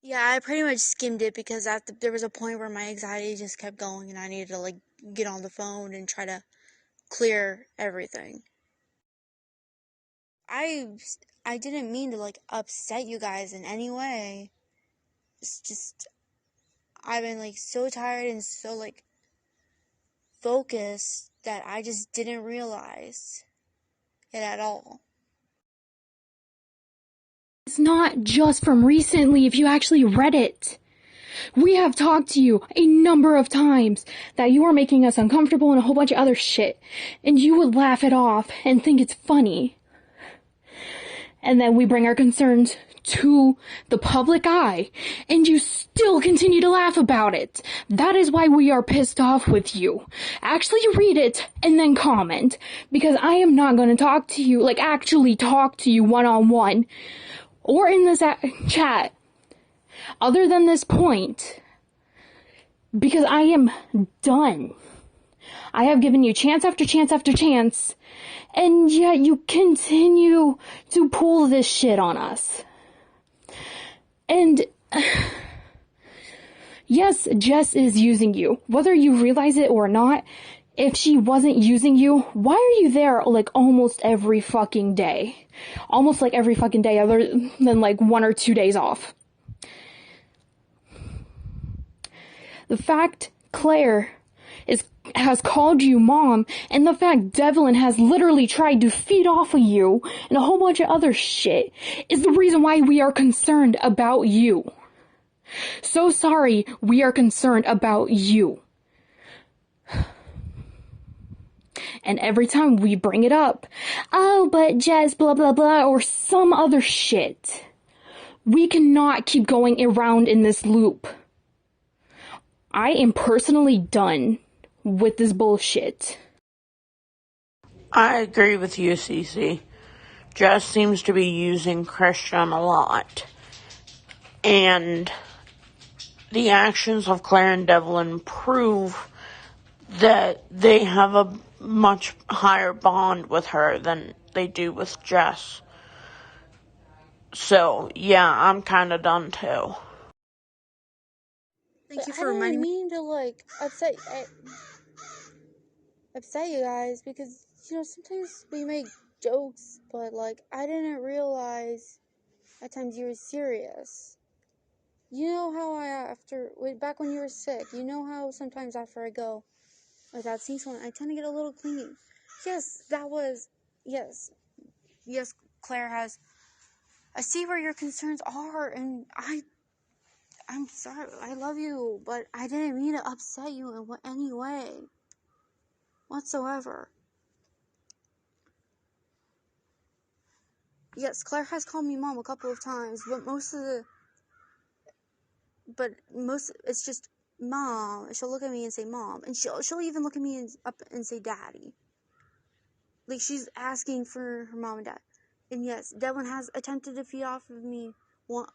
Yeah, I pretty much skimmed it because there was a point where my anxiety just kept going and I needed to like get on the phone and try to clear everything. I I didn't mean to like upset you guys in any way. It's just I've been like so tired and so like focused that I just didn't realize it at all. It's not just from recently if you actually read it. We have talked to you a number of times that you are making us uncomfortable and a whole bunch of other shit. And you would laugh it off and think it's funny. And then we bring our concerns to the public eye, and you still continue to laugh about it. That is why we are pissed off with you. Actually read it, and then comment, because I am not going to talk to you, like actually talk to you one-on-one, or in this chat, other than this point, because I am done. I have given you chance after chance after chance, and yet you continue to pull this shit on us. And yes, Jess is using you. Whether you realize it or not, if she wasn't using you, why are you there like almost every fucking day? Almost like every fucking day other than like 1 or 2 days off. The fact Claire has called you mom, and the fact Devlin has literally tried to feed off of you and a whole bunch of other shit is the reason why we are concerned about you. So sorry, we are concerned about you. And every time we bring it up, oh, but Jess, blah, blah, blah, or some other shit, we cannot keep going around in this loop. I am personally done with this bullshit. I agree with you, Cici. Jess seems to be using Christian a lot. And the actions of Claire and Devlin prove that they have a much higher bond with her than they do with Jess. So, yeah, I'm kinda done too. Thank you for reminding me. I didn't mean to like upset you guys because sometimes we make jokes, but like I didn't realize at times you were serious. You know how back when you were sick, you know how sometimes after I go without seeing someone, I tend to get a little clingy. Yes, yes, Claire has. I see where your concerns are, and I'm sorry. I love you, but I didn't mean to upset you in any way whatsoever. Yes, Claire has called me mom a couple of times, but it's just mom. She'll look at me and say mom, and she'll even look at me and say daddy. Like she's asking for her mom and dad. And yes, Devlin has attempted to feed off of me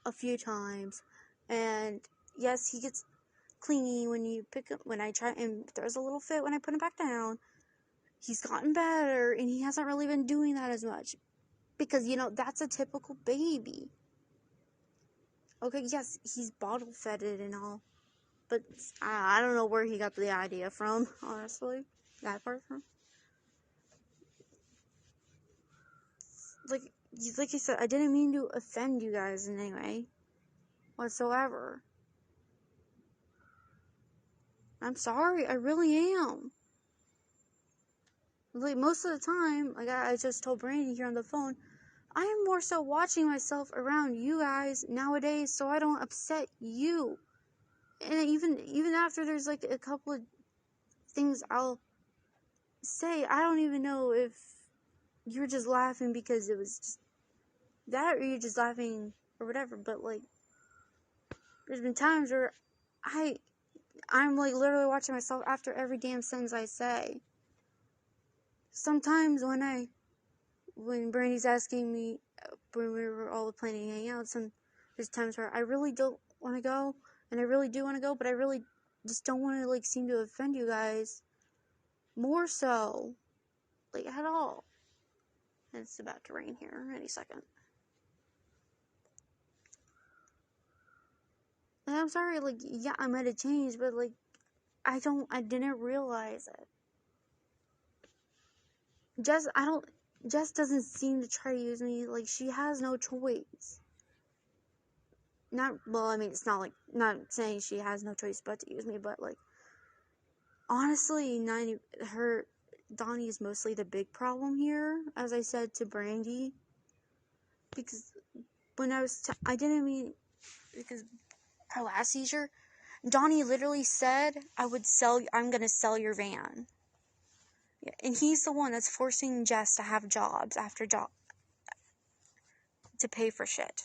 a few times, and yes, he gets clingy when I try and throws a little fit when I put him back down. He's gotten better, and he hasn't really been doing that as much because that's a typical baby. Okay, yes, he's bottle fed it and all, but I don't know where he got the idea from, honestly. That part from. Like I said, I didn't mean to offend you guys in any way whatsoever. I'm sorry, I really am. Like, most of the time, like I just told Brandi here on the phone, I am more so watching myself around you guys nowadays so I don't upset you. And even after there's like a couple of things I'll say, I don't even know if you're just laughing because it was just that or you're just laughing or whatever, but like there's been times where I'm like literally watching myself after every damn sentence I say. Sometimes when Brandi's asking me when we were all planning hangouts, and there's times where I really don't want to go, and I really do want to go, but I really just don't want to like seem to offend you guys more so, like at all. And it's about to rain here any second. I'm sorry, like, yeah, I might have changed, but, like, I didn't realize it. Jess doesn't seem to try to use me, like, she has no choice. It's not, like, not saying she has no choice but to use me, but, like, honestly, Donny is mostly the big problem here, as I said to Brandi, because when I didn't mean, because her last seizure, Donny literally said, I'm gonna sell your van. Yeah, and he's the one that's forcing Jess to have jobs after job to pay for shit.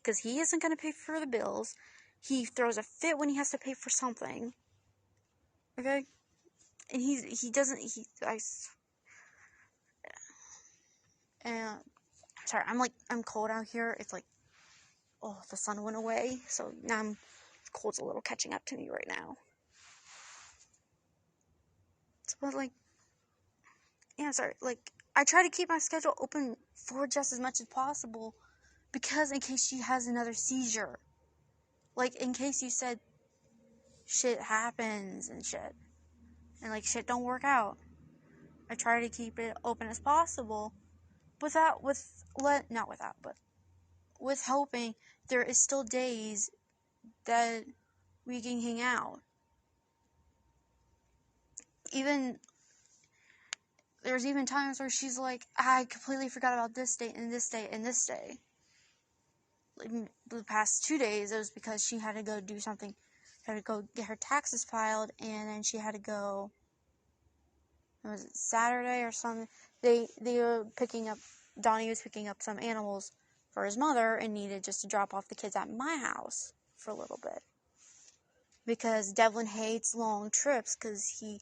Because he isn't gonna pay for the bills. He throws a fit when he has to pay for something. Okay? And and sorry, I'm cold out here. It's like, oh, the sun went away. So now the cold's a little catching up to me right now. But like, yeah, sorry, like, I try to keep my schedule open for Jess as much as possible, because in case she has another seizure. Like, in case you said shit happens and shit, and like shit don't work out. I try to keep it open as possible, with hoping there is still days that we can hang out. There's even times where she's like, I completely forgot about this date and this day and this day. Like, the past 2 days, it was because she had to go do something. Had to go get her taxes filed, and then she had to go, was it Saturday or something? They were Donny was picking up some animals for his mother and needed just to drop off the kids at my house for a little bit. Because Devlin hates long trips because he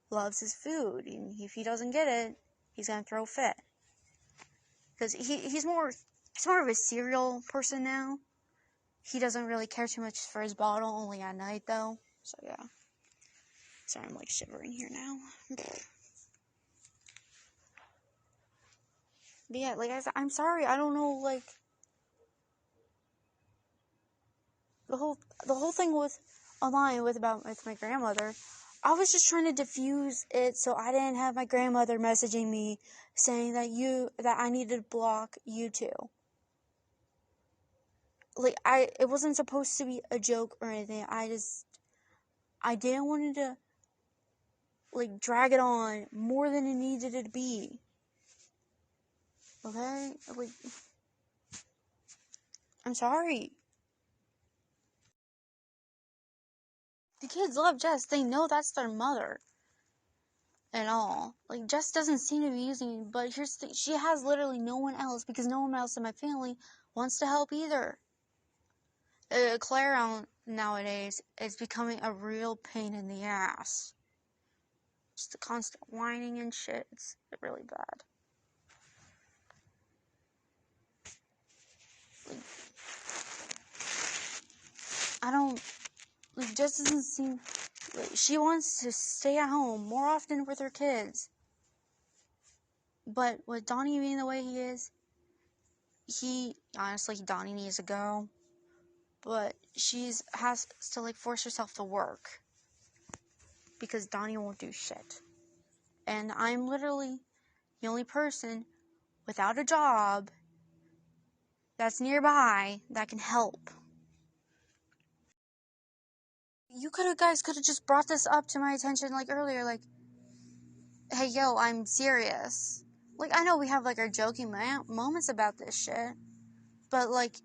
loves his food, and if he doesn't get it, he's gonna throw a fit. Because he's more of a cereal person now. He doesn't really care too much for his bottle, only at night though. So yeah. Sorry, I'm like shivering here now. But yeah, like I said, I'm sorry. I don't know, like, the whole thing with my grandmother. I was just trying to diffuse it so I didn't have my grandmother messaging me saying that I needed to block you two. Like, it wasn't supposed to be a joke or anything. I didn't want to, like, drag it on more than it needed to be. Okay? Like, I'm sorry. The kids love Jess. They know that's their mother. And all. Like, Jess doesn't seem to be using it, but here's the thing. She has literally no one else, because no one else in my family wants to help either. Claire nowadays is becoming a real pain in the ass. Just the constant whining and shit. It's really bad. Like, Jess doesn't seem, like, she wants to stay at home more often with her kids. But with Donny being the way he is, honestly, Donny needs to go. But she has to, like, force herself to work. Because Donny won't do shit. And I'm literally the only person without a job that's nearby that can help. You guys could have just brought this up to my attention, like, earlier, like, hey, yo, I'm serious. Like, I know we have, like, our joking moments about this shit, but, like,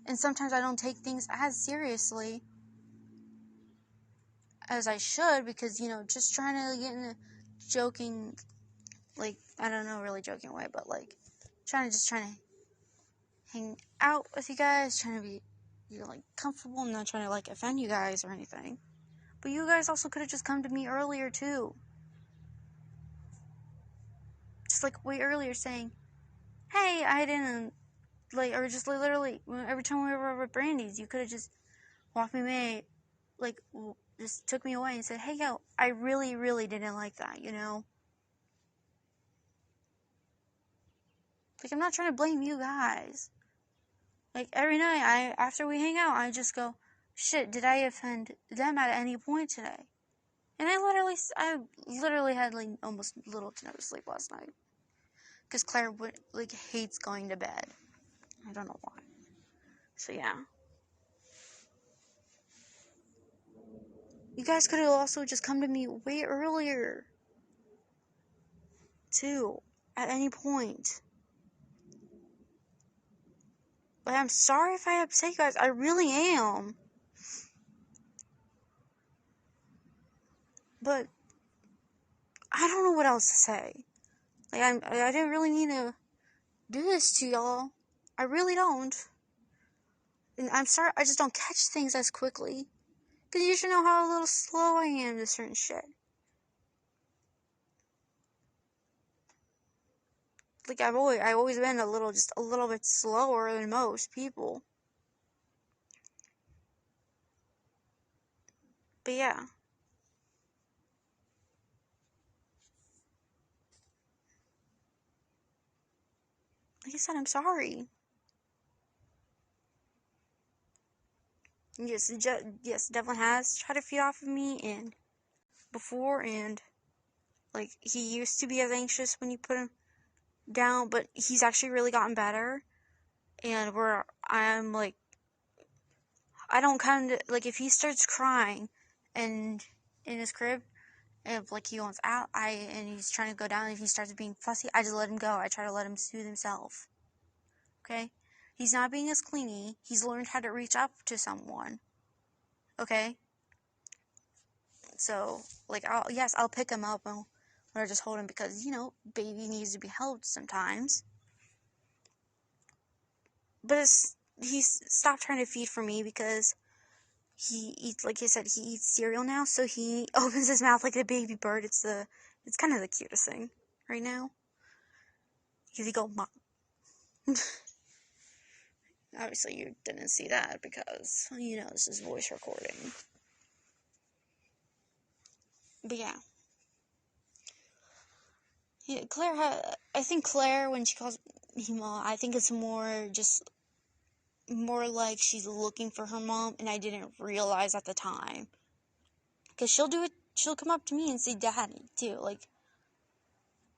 and sometimes I don't take things as seriously as I should, because, just trying to get in a joking, like, I don't know, really joking way, but, like, trying to hang out with you guys, trying to be, like, comfortable, and not trying to, like, offend you guys or anything. But you guys also could have just come to me earlier, too. Just, like, way earlier saying, hey, I didn't, like, or just literally, every time we were over at Brandi's, you could have just walked me away, like, just took me away and said, hey, yo, I really, really didn't like that, Like, I'm not trying to blame you guys. Like, every night, after we hang out, I just go, shit, did I offend them at any point today? And I literally had like almost little to no sleep last night. Because Claire hates going to bed. I don't know why. So yeah. You guys could have also just come to me way earlier. Too. At any point. But I'm sorry if I upset you guys. I really am. But I don't know what else to say. Like, I didn't really need to do this to y'all. I really don't. And I'm sorry, I just don't catch things as quickly. Because you should know how a little slow I am to certain shit. Like, I've always been just a little bit slower than most people. But yeah. Like I said, I'm sorry. Yes, Devlin has tried to feed off of me and before, and like he used to be as anxious when you put him down, but he's actually really gotten better. And I'm like, I don't kind of like if he starts crying and in his crib, if like he wants out, and he's trying to go down, and he starts being fussy, I just let him go. I try to let him soothe himself. Okay, he's not being as clingy. He's learned how to reach up to someone. Okay. So, like, I'll pick him up and or just hold him because, baby needs to be held sometimes. But he's stopped trying to feed for me because he eats, like I said, he eats cereal now, so he opens his mouth like a baby bird. It's kind of the cutest thing right now. Because he goes, Mom. Obviously, you didn't see that because, this is voice recording. But yeah. Yeah, I think Claire, when she calls me Mom, I think it's more like she's looking for her mom, and I didn't realize at the time. Because she'll come up to me and say Daddy, too, like,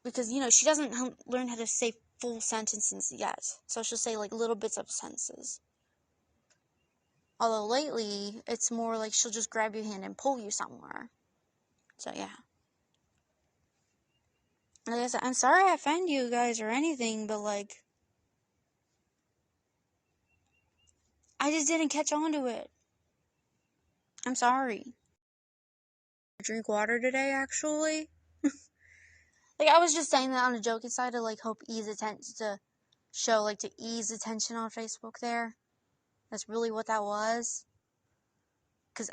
because, she doesn't learn how to say full sentences yet, so she'll say, like, little bits of sentences. Although lately, it's more like she'll just grab your hand and pull you somewhere. So, yeah. Like I said, I'm sorry I offend you guys or anything, but, like, I just didn't catch on to it. I'm sorry. I drink water today, actually. Like, I was just saying that on a joking side to, like, ease attention on Facebook there. That's really what that was. Because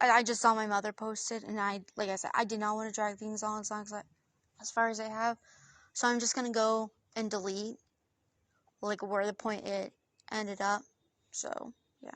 I just saw my mother post it, and like I said, I did not want to drag things on as far as I have. So I'm just going to go and delete, like, where the point it ended up. So, yeah.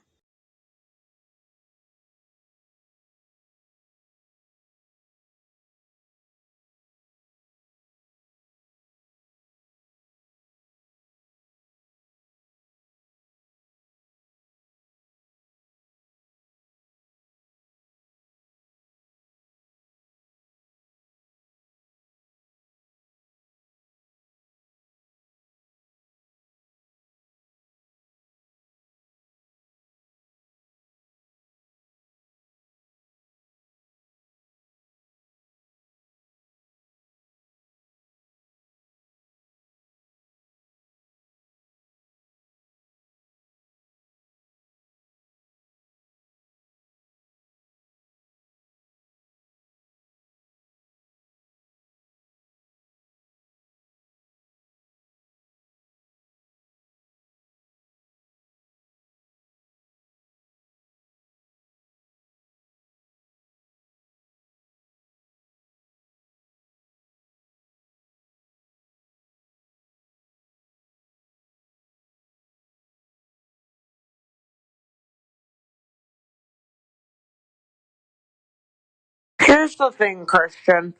Here's the thing, Christian.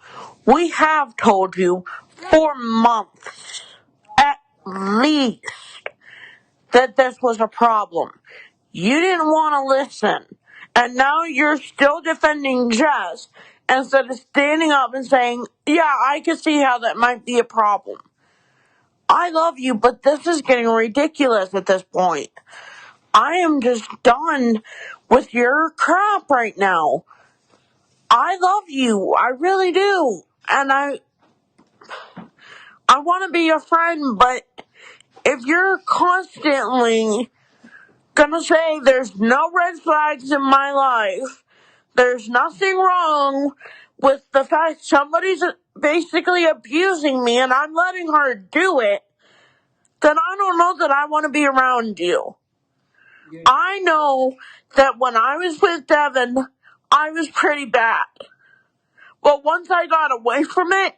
We have told you for months, at least, that this was a problem. You didn't want to listen. And now you're still defending Jess instead of standing up and saying, yeah, I can see how that might be a problem. I love you, but this is getting ridiculous at this point. I am just done with your crap right now. I love you. I really do. And I want to be your friend, but if you're constantly gonna say there's no red flags in my life, there's nothing wrong with the fact somebody's basically abusing me and I'm letting her do it, then I don't know that I want to be around you. Yeah. I know that when I was with Devin, I was pretty bad. But once I got away from it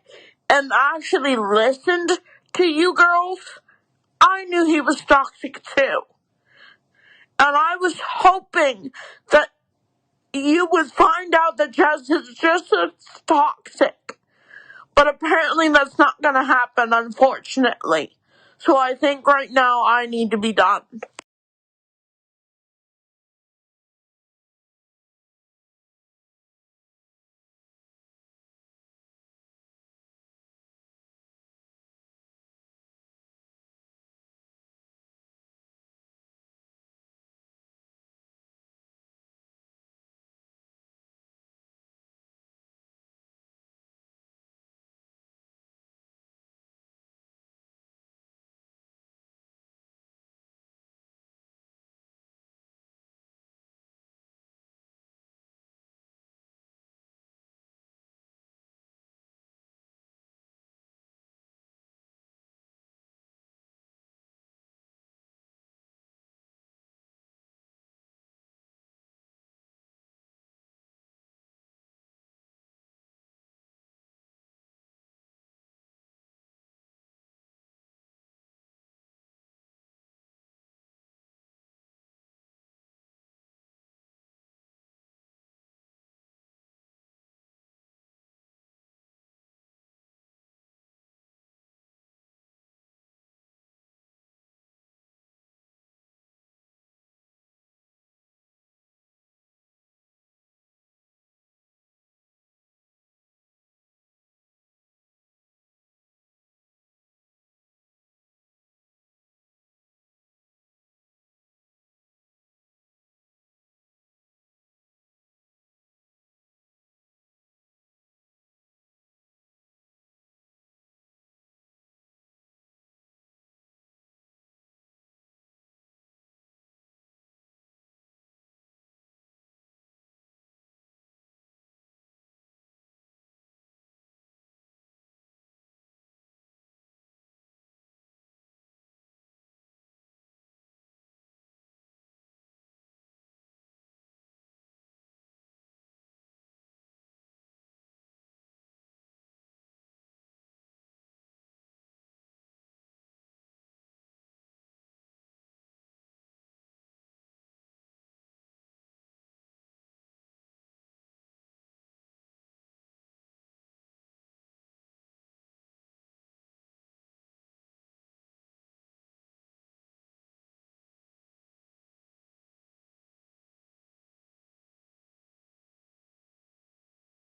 and actually listened to you girls, I knew he was toxic too. And I was hoping that you would find out that Jess is just as toxic. But apparently that's not going to happen, unfortunately. So I think right now I need to be done.